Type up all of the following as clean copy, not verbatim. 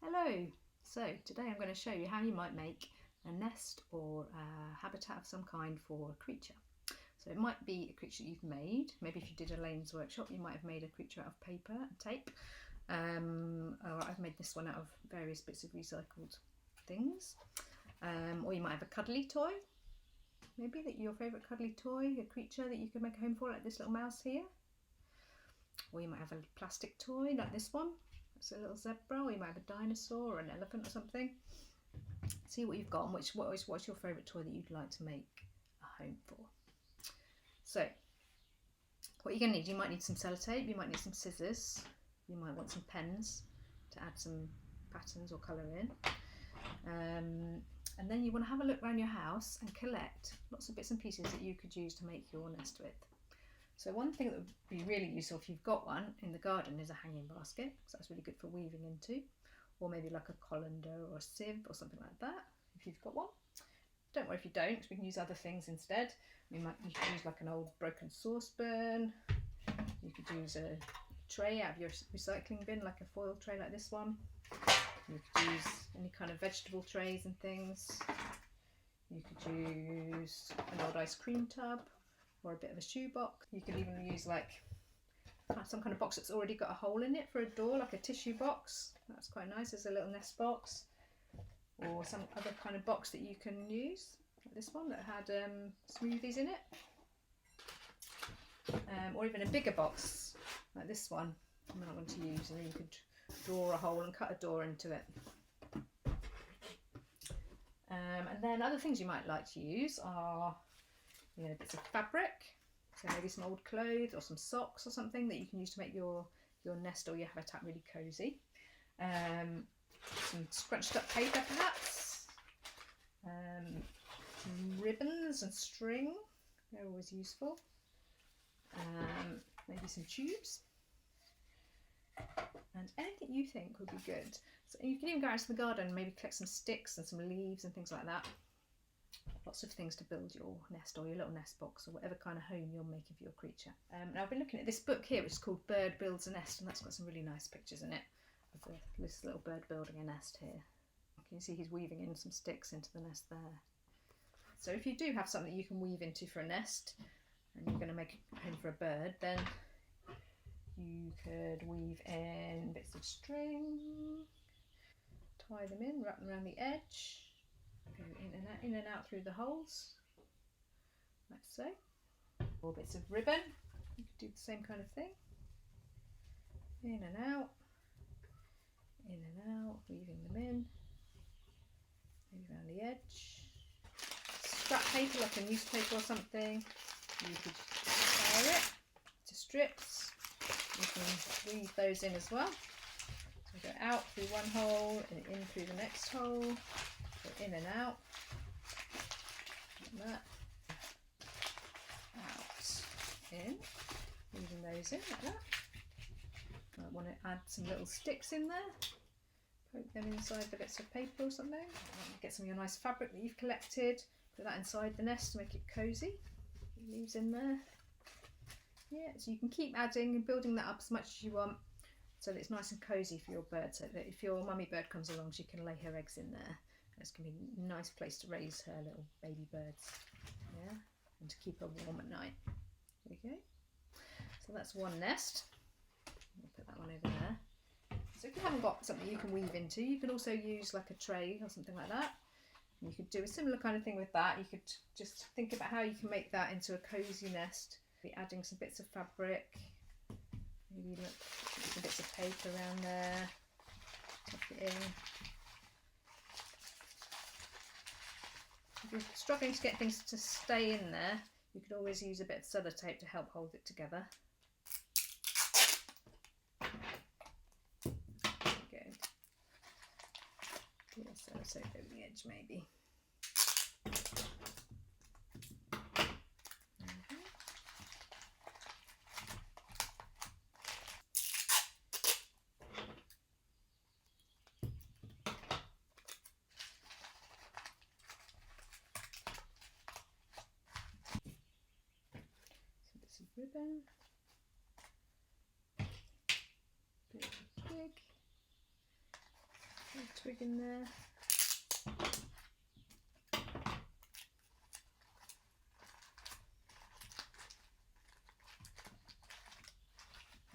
Hello! So today I'm going to show you how you might make a nest or a habitat of some kind for a creature. So it might be a creature you've made. Maybe if you did a Lane's Workshop you might have made a creature out of paper and tape. Or I've made this one out of various bits of recycled things. Or you might have a cuddly toy. Maybe that your favourite cuddly toy, a creature that you could make a home for, like this little mouse here. Or you might have a plastic toy like this one. It's a little zebra, or you might have a dinosaur or an elephant or something. See what you've got and what's your favourite toy that you'd like to make a home for. So, what you're going to need, you might need some sellotape, you might need some scissors, you might want some pens to add some patterns or colour in. And then you want to have a look around your house and collect lots of bits and pieces that you could use to make your nest with. So one thing that would be really useful if you've got one in the garden is a hanging basket, because that's really good for weaving into, or maybe like a colander or a sieve or something like that if you've got one. Don't worry if you don't, we can use other things instead. You could use like an old broken saucepan, you could use a tray out of your recycling bin, like a foil tray like this one. You could use any kind of vegetable trays and things. You could use an old ice cream tub, or a bit of a shoe box. You could even use like some kind of box that's already got a hole in it for a door, like a tissue box. That's quite nice as a little nest box. Or some other kind of box that you can use, like this one that had smoothies in it. Or even a bigger box, like this one I'm not going to use, and then you could draw a hole and cut a door into it. And then other things you might like to use are bits of fabric, so maybe some old clothes or some socks or something that you can use to make your nest or your habitat really cosy. Some scrunched up paper perhaps, some ribbons and string, they're always useful, maybe some tubes, and anything you think would be good. So you can even go out to the garden and maybe collect some sticks and some leaves and things like that. Lots of things to build your nest or your little nest box or whatever kind of home you're making for your creature. Now I've been looking at this book here, which is called Bird Builds a Nest, and that's got some really nice pictures in it of this little bird building a nest here. You can see he's weaving in some sticks into the nest there. So if you do have something you can weave into for a nest and you're going to make a home for a bird, then you could weave in bits of string, tie them in, wrap them around the edge, go in and out through the holes, like so. Or bits of ribbon, you could do the same kind of thing. In and out, weaving them in, maybe around the edge. Scrap paper, like a newspaper or something, you could tear it to strips. You can weave those in as well. So go out through one hole and in through the next hole. Go in and out, like that. Out, in, weaving those in like that. Might want to add some little sticks in there. Poke them inside the bits of paper or something. Get some of your nice fabric that you've collected. Put that inside the nest to make it cosy. Leaves in there. Yeah, so you can keep adding and building that up as much as you want, so that it's nice and cosy for your bird, so that if your mummy bird comes along she can lay her eggs in there. It's going to be a nice place to raise her little baby birds, yeah, and to keep her warm at night. There we go. So that's one nest. I'll put that one over there. So if you haven't got something you can weave into, you can also use like a tray or something like that. You could do a similar kind of thing with that. You could just think about how you can make that into a cosy nest. Be adding some bits of fabric, maybe some bits of paper around there, tuck it in. If you're struggling to get things to stay in there, you could always use a bit of sellotape to help hold it together. There we go. Yeah, sellotape over the edge maybe. Ribbon, bit big, twig in there.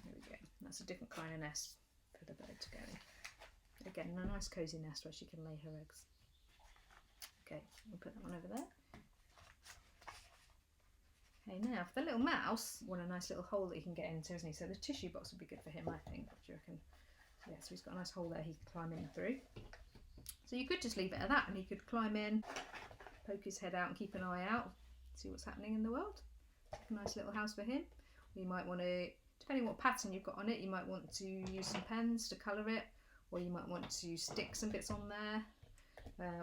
There we go. That's a different kind of nest for the bird to go in. Again, a nice cosy nest where she can lay her eggs. Okay, we'll put that one over there. Okay, now for the little mouse, want a nice little hole that he can get into, isn't he? So the tissue box would be good for him, I think. What do you reckon? Yeah, so he's got a nice hole there he can climb in through. So you could just leave it at that and he could climb in, poke his head out and keep an eye out, see what's happening in the world. A nice little house for him. Or you might want to, depending what pattern you've got on it, you might want to use some pens to colour it, or you might want to stick some bits on there,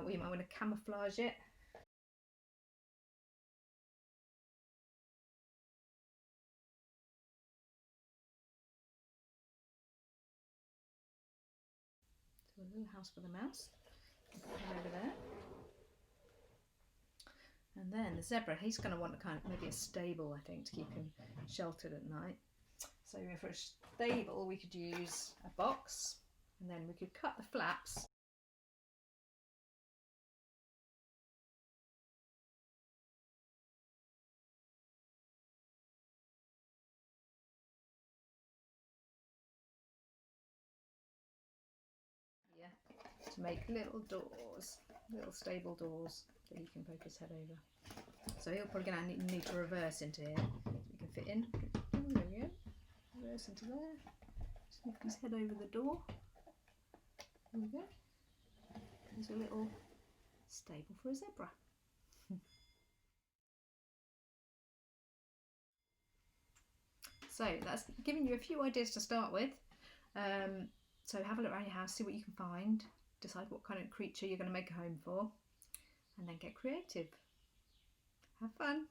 or you might want to camouflage it. So a little house for the mouse. Put him over there. And then the zebra, he's going to want a kind of maybe a stable, I think, to keep him sheltered at night. So for a stable, we could use a box, and then we could cut the flaps. Yeah, to make little doors, little stable doors that he can poke his head over. So he'll probably going to need to reverse into here, so we can fit in. There we go. Reverse into there. Just lift his head over the door. There we go. There's a little stable for a zebra. So that's giving you a few ideas to start with. So have a look around your house, see what you can find, decide what kind of creature you're going to make a home for, and then get creative. Have fun.